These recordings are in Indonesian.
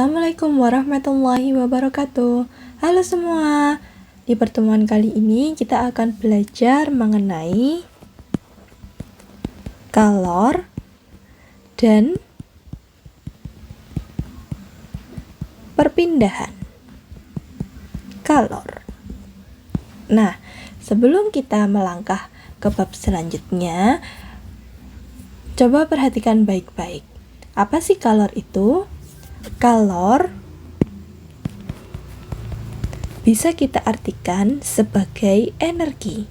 Assalamualaikum warahmatullahi wabarakatuh. Halo semua. Di pertemuan kali ini kita akan belajar mengenai kalor dan perpindahan kalor. Nah, sebelum kita melangkah ke bab selanjutnya, coba perhatikan baik-baik. Apa sih kalor itu? Kalor bisa kita artikan sebagai energi,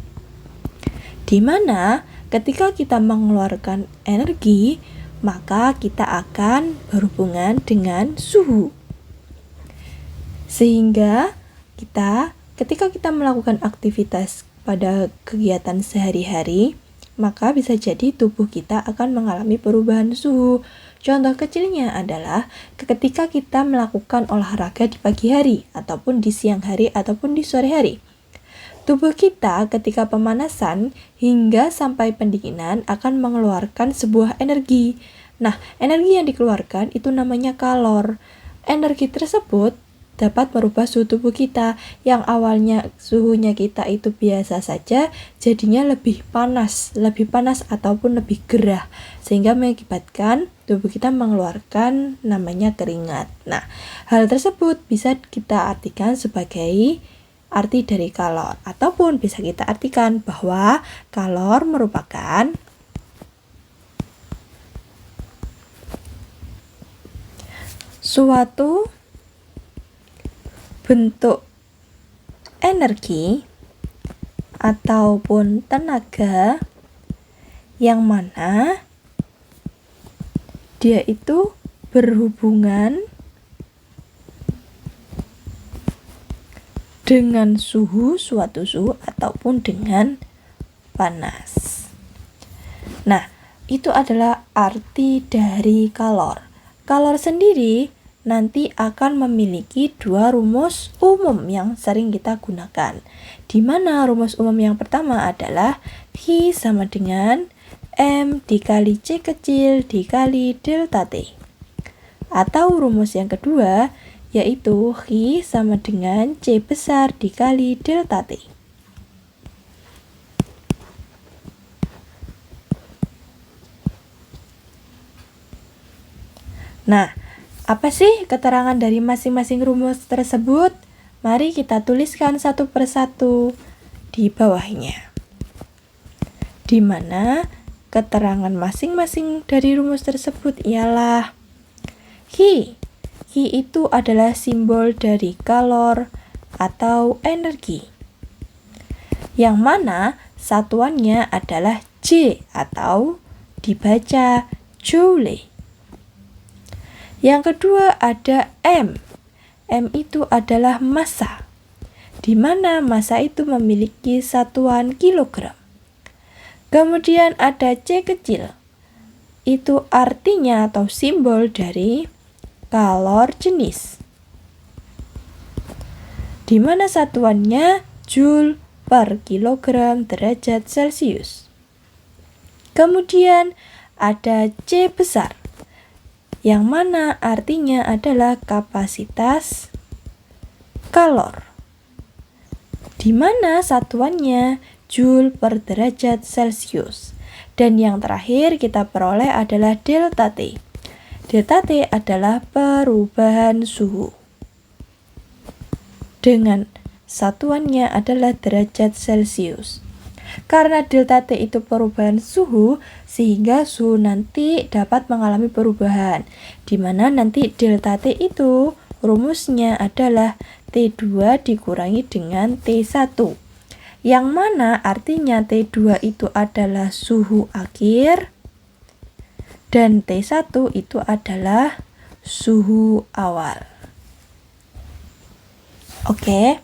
di mana ketika kita mengeluarkan energi, maka kita akan berhubungan dengan suhu. Sehingga ketika kita melakukan aktivitas pada kegiatan sehari-hari, maka bisa jadi tubuh kita akan mengalami perubahan suhu. Contoh kecilnya adalah ketika kita melakukan olahraga di pagi hari, ataupun di siang hari, ataupun di sore hari. Tubuh kita ketika pemanasan hingga sampai pendinginan akan mengeluarkan sebuah energi. Nah, energi yang dikeluarkan itu namanya kalor. Energi tersebut dapat merubah suhu tubuh kita yang awalnya suhunya kita itu biasa saja, jadinya lebih panas ataupun lebih gerah, sehingga mengakibatkan tubuh kita mengeluarkan namanya keringat. Nah, hal tersebut bisa kita artikan sebagai arti dari kalor, ataupun bisa kita artikan bahwa kalor merupakan suatu bentuk energi ataupun tenaga yang mana dia itu berhubungan dengan suatu suhu ataupun dengan panas. Nah, itu adalah arti dari kalor. Kalor sendiri nanti akan memiliki dua rumus umum yang sering kita gunakan, di mana rumus umum yang pertama adalah I sama dengan M dikali C kecil dikali delta T, atau rumus yang kedua yaitu I sama dengan C besar dikali delta T. Nah, apa sih keterangan dari masing-masing rumus tersebut? Mari kita tuliskan satu persatu di bawahnya, di mana keterangan masing-masing dari rumus tersebut ialah Ki. Ki itu adalah simbol dari kalor atau energi, yang mana satuannya adalah J atau dibaca joule. Yang kedua ada M. M itu adalah massa, di mana massa itu memiliki satuan kilogram. Kemudian ada C kecil. Itu artinya atau simbol dari kalor jenis, di mana satuannya joule per kilogram derajat Celcius. Kemudian ada C besar, yang mana artinya adalah kapasitas kalor, di mana satuannya joule per derajat Celcius. Dan yang terakhir kita peroleh adalah delta T. Delta T adalah perubahan suhu, dengan satuannya adalah derajat Celcius. Karena delta T itu perubahan suhu, sehingga suhu nanti dapat mengalami perubahan, di mana nanti delta T itu rumusnya adalah T2 dikurangi dengan T1, yang mana artinya T2 itu adalah suhu akhir dan T1 itu adalah suhu awal. Oke,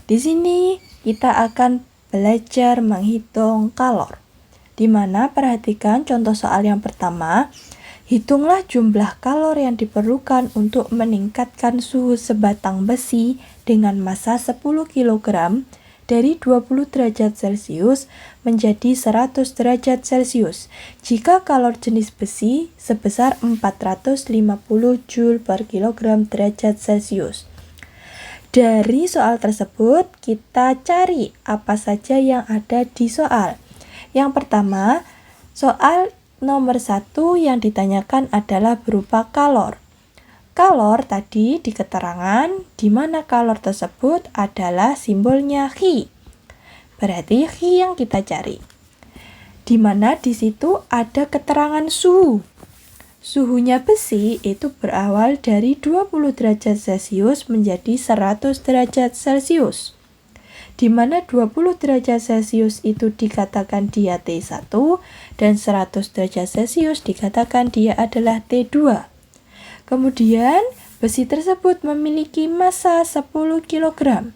di sini kita akan belajar menghitung kalor, di mana perhatikan contoh soal yang pertama. Hitunglah jumlah kalor yang diperlukan untuk meningkatkan suhu sebatang besi dengan massa 10 kg dari 20 derajat Celcius menjadi 100 derajat Celcius jika kalor jenis besi sebesar 450 Joule per kilogram derajat Celcius. Dari soal tersebut, kita cari apa saja yang ada di soal. Yang pertama, soal nomor 1 yang ditanyakan adalah berupa kalor. Kalor tadi di keterangan, di mana kalor tersebut adalah simbolnya He. Berarti He yang kita cari. Di mana di situ ada keterangan suhu. Suhunya besi itu berawal dari 20 derajat Celcius menjadi 100 derajat Celcius. Di mana 20 derajat Celcius itu dikatakan dia T1 dan 100 derajat Celcius dikatakan dia adalah T2. Kemudian, besi tersebut memiliki massa 10 kg,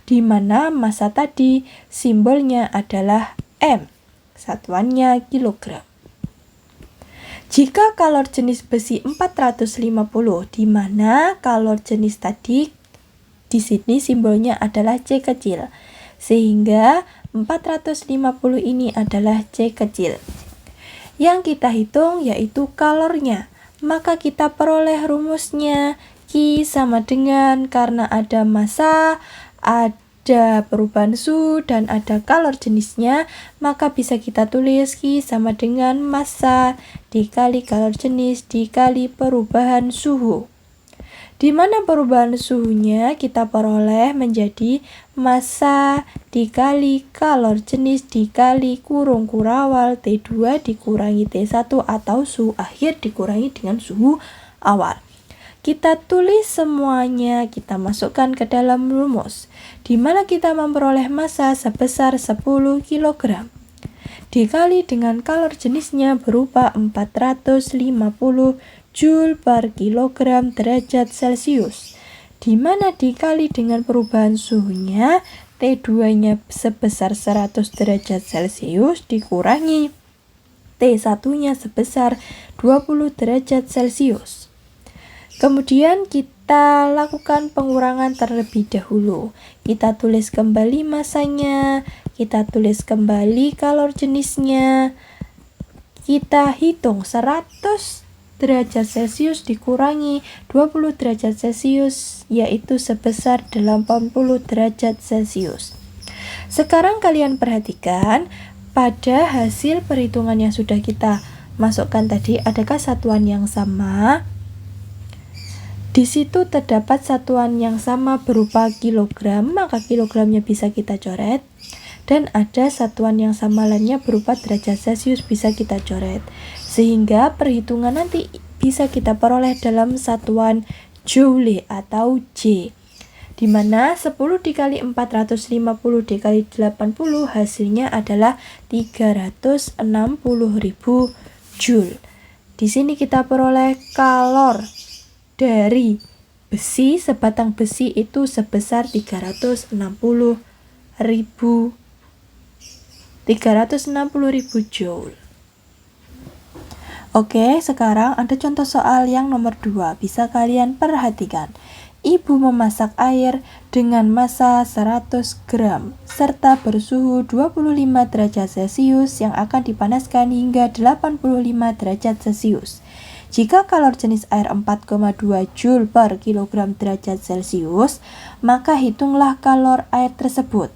di mana massa tadi simbolnya adalah M, satuannya kilogram. Jika kalor jenis besi 450, di mana kalor jenis tadi di sini simbolnya adalah C kecil, sehingga 450 ini adalah C kecil. Yang kita hitung yaitu kalornya. Maka kita peroleh rumusnya. Q sama dengan karena ada massa, ada perubahan suhu, dan ada kalor jenisnya, maka bisa kita tulis Q sama dengan massa dikali kalor jenis dikali perubahan suhu. Di mana perubahan suhunya kita peroleh menjadi massa dikali kalor jenis dikali kurung kurawal T2 dikurangi T1 atau suhu akhir dikurangi dengan suhu awal. Kita tulis semuanya, kita masukkan ke dalam rumus, di mana kita memperoleh massa sebesar 10 kg. Dikali dengan kalor jenisnya berupa 450 Joule per kilogram derajat Celcius, di mana dikali dengan perubahan suhunya T2-nya sebesar 100 derajat Celcius dikurangi T1-nya sebesar 20 derajat Celcius. Kemudian kita lakukan pengurangan terlebih dahulu. Kita tulis kembali massanya, kita tulis kembali kalor jenisnya. Kita hitung 100 derajat Celcius dikurangi 20 derajat Celcius yaitu sebesar 80 derajat Celcius. Sekarang kalian perhatikan pada hasil perhitungan yang sudah kita masukkan tadi, adakah satuan yang sama? Di situ terdapat satuan yang sama berupa kilogram, maka kilogramnya bisa kita coret. Dan ada satuan yang sama lainnya berupa derajat Celcius bisa kita coret. Sehingga perhitungan nanti bisa kita peroleh dalam satuan Joule atau J. Di mana 10 dikali 450 dikali 80 hasilnya adalah 360.000 Joule. Di sini kita peroleh kalor dari besi, sebatang besi itu sebesar 360.000 Joule. Oke, sekarang ada contoh soal yang nomor 2. Bisa kalian perhatikan. Ibu memasak air dengan massa 100 gram serta bersuhu 25 derajat Celcius yang akan dipanaskan hingga 85 derajat Celcius. Jika kalor jenis air 4,2 Joule per kilogram derajat Celcius, maka hitunglah kalor air tersebut.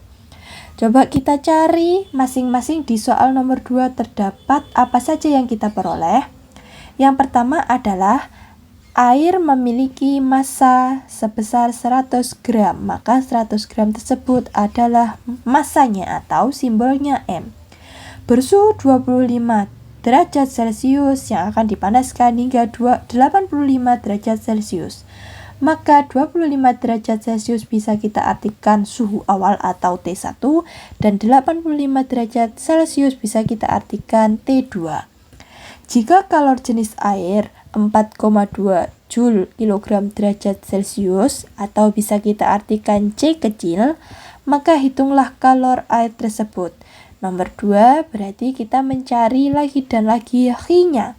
Coba kita cari masing-masing di soal nomor 2 terdapat apa saja yang kita peroleh. Yang pertama adalah air memiliki massa sebesar 100 gram, maka 100 gram tersebut adalah massanya atau simbolnya M. Bersuhu 25 derajat Celcius yang akan dipanaskan hingga 85 derajat Celcius. Maka 25 derajat Celcius bisa kita artikan suhu awal atau T1 dan 85 derajat Celcius bisa kita artikan T2. Jika kalor jenis air 4,2 Joule kilogram derajat Celcius atau bisa kita artikan C kecil, maka hitunglah kalor air tersebut. Nomor 2 berarti kita mencari lagi dan lagi H-nya.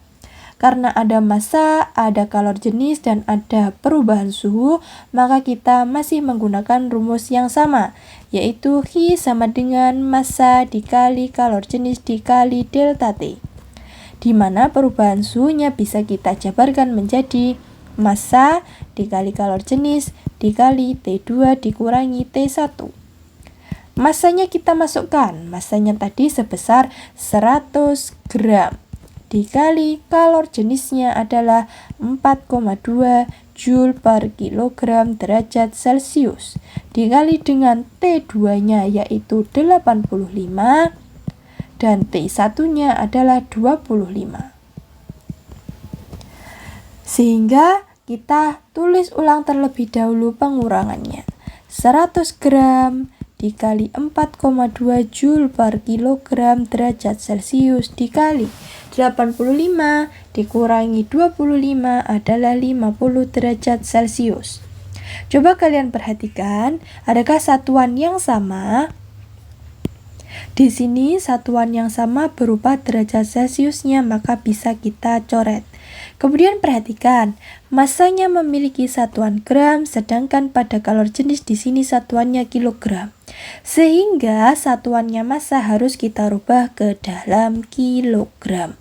Karena ada massa, ada kalor jenis, dan ada perubahan suhu, maka kita masih menggunakan rumus yang sama, yaitu Q sama dengan massa dikali kalor jenis dikali delta T, di mana perubahan suhunya bisa kita jabarkan menjadi massa dikali kalor jenis dikali T2 dikurangi T1. Masanya kita masukkan, masanya tadi sebesar 100 gram dikali kalor jenisnya adalah 4,2 Joule per kilogram derajat Celcius dikali dengan T2-nya yaitu 85 dan T1-nya adalah 25. Sehingga kita tulis ulang terlebih dahulu pengurangannya. 100 gram dikali 4,2 Joule per kilogram derajat Celcius dikali 85 dikurangi 25 adalah 50 derajat Celcius. Coba kalian perhatikan, adakah satuan yang sama? Di sini satuan yang sama berupa derajat Celciusnya, maka bisa kita coret. Kemudian perhatikan, massanya memiliki satuan gram, sedangkan pada kalor jenis di sini satuannya kilogram. Sehingga satuannya massa harus kita rubah ke dalam kilogram.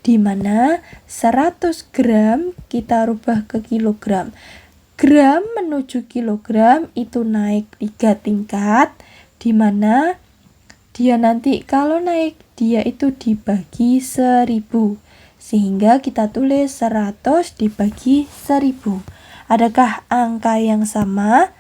Di mana 100 gram kita rubah ke kilogram. Gram menuju kilogram itu naik 3 tingkat, di mana dia nanti kalau naik dia itu dibagi 1000. Sehingga kita tulis 100 dibagi 1000. Adakah angka yang sama?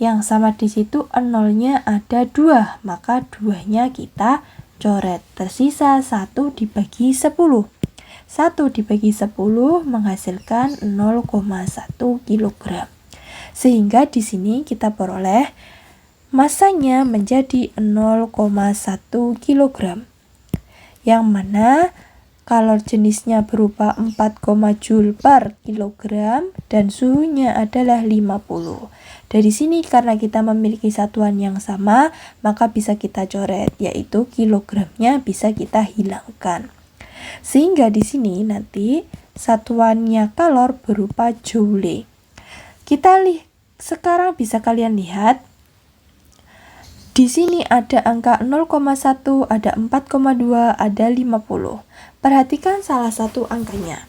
Yang sama di situ nolnya ada 2, maka 2-nya kita coret. Tersisa 1 dibagi 10. 1 dibagi 10 menghasilkan 0,1 kg. Sehingga di sini kita peroleh massanya menjadi 0,1 kg. Yang mana kalor jenisnya berupa 4, Joule per kilogram dan suhunya adalah 50. Dari sini karena kita memiliki satuan yang sama, maka bisa kita coret, yaitu kilogramnya bisa kita hilangkan. Sehingga di sini nanti satuannya kalor berupa joule. Sekarang bisa kalian lihat di sini ada angka 0,1, ada 4,2, ada 50. Perhatikan salah satu angkanya.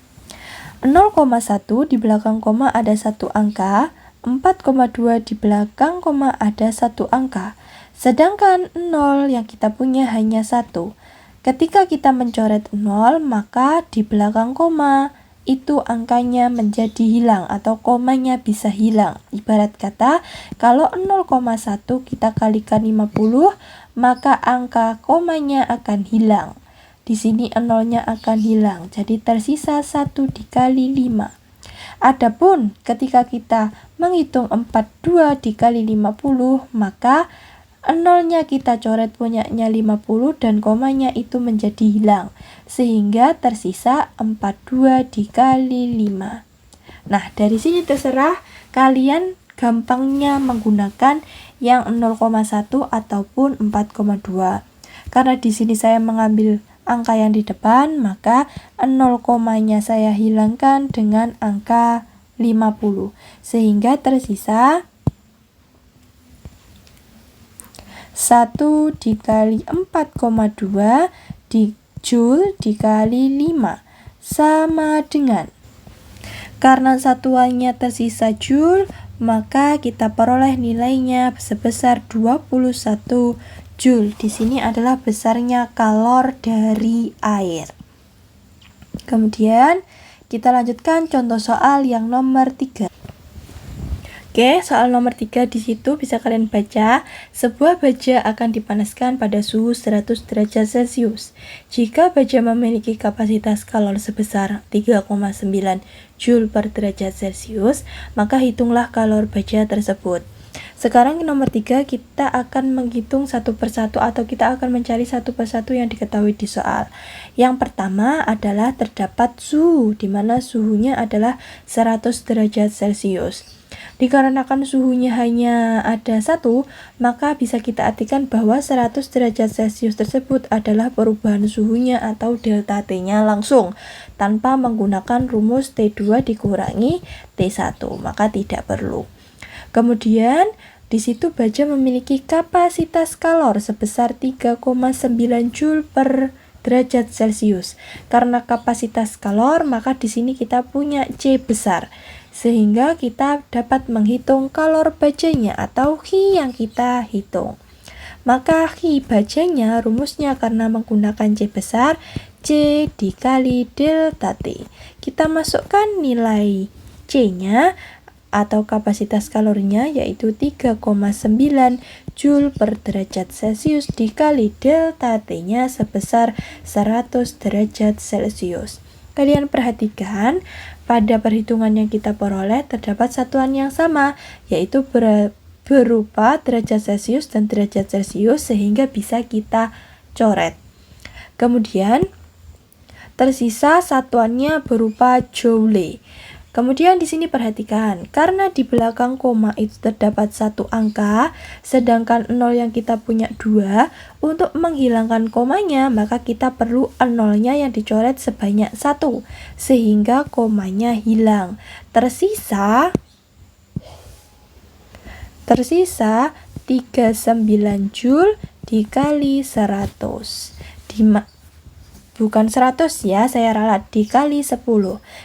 0,1 di belakang koma ada satu angka, 4,2 di belakang koma ada satu angka. Sedangkan 0 yang kita punya hanya 1. Ketika kita mencoret 0, maka di belakang koma itu angkanya menjadi hilang atau komanya bisa hilang. Ibarat kata, kalau 0,1 kita kalikan 50, maka angka komanya akan hilang. Di sini nolnya akan hilang, jadi tersisa 1 dikali 5. Adapun ketika kita menghitung 42 dikali 50, maka nolnya kita coret punyanya 50 dan komanya itu menjadi hilang. Sehingga tersisa 42 dikali 5. Nah, dari sini terserah kalian gampangnya menggunakan yang 0,1 ataupun 4,2. Karena di sini saya mengambil angka yang di depan, maka 0 komanya saya hilangkan dengan angka 50. Sehingga tersisa 1 dikali 4,2 di Joule dikali 5 sama dengan, karena satuannya tersisa Joule, maka kita peroleh nilainya sebesar 21 Joule. Di sini adalah besarnya kalor dari air. Kemudian kita lanjutkan contoh soal yang nomor 3. Oke, soal nomor 3 di situ bisa kalian baca, sebuah baja akan dipanaskan pada suhu 100 derajat Celcius. Jika baja memiliki kapasitas kalor sebesar 3,9 Joule per derajat Celcius, maka hitunglah kalor baja tersebut. Sekarang nomor 3 kita akan menghitung satu persatu atau kita akan mencari satu persatu yang diketahui di soal. Yang pertama adalah terdapat suhu, di mana suhunya adalah 100 derajat Celcius. Dikarenakan suhunya hanya ada 1, maka bisa kita artikan bahwa 100 derajat Celcius tersebut adalah perubahan suhunya atau delta T-nya langsung, tanpa menggunakan rumus T2 dikurangi T1, maka tidak perlu. Kemudian, di situ baja memiliki kapasitas kalor sebesar 3,9 Joule per derajat Celcius. Karena kapasitas kalor, maka di sini kita punya C besar. Sehingga kita dapat menghitung kalor bajanya atau Ki yang kita hitung. Maka Ki bajanya rumusnya karena menggunakan C besar, C dikali delta T. Kita masukkan nilai C-nya atau kapasitas kalorinya yaitu 3,9 Joule per derajat Celcius dikali delta T-nya sebesar 100 derajat Celcius. Kalian perhatikan, pada perhitungan yang kita peroleh terdapat satuan yang sama, yaitu berupa derajat Celcius dan derajat Celcius sehingga bisa kita coret. Kemudian, tersisa satuannya berupa Joule. Kemudian di sini perhatikan, karena di belakang koma itu terdapat satu angka, sedangkan 0 yang kita punya 2, untuk menghilangkan komanya, maka kita perlu 0-nya yang dicoret sebanyak 1, sehingga komanya hilang. Tersisa 39 Joule dikali 100. Bukan 100 ya, saya ralat, dikali 10.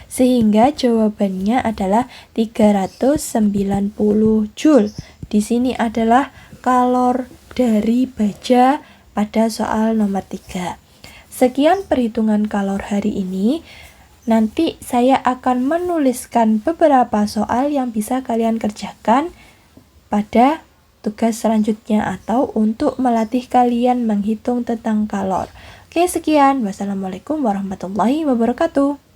Sehingga jawabannya adalah 390 Joule. Di sini adalah kalor dari baja pada soal nomor 3. Sekian perhitungan kalor hari ini. Nanti saya akan menuliskan beberapa soal yang bisa kalian kerjakan pada tugas selanjutnya atau untuk melatih kalian menghitung tentang kalor. Oke, sekian. Wassalamualaikum warahmatullahi wabarakatuh.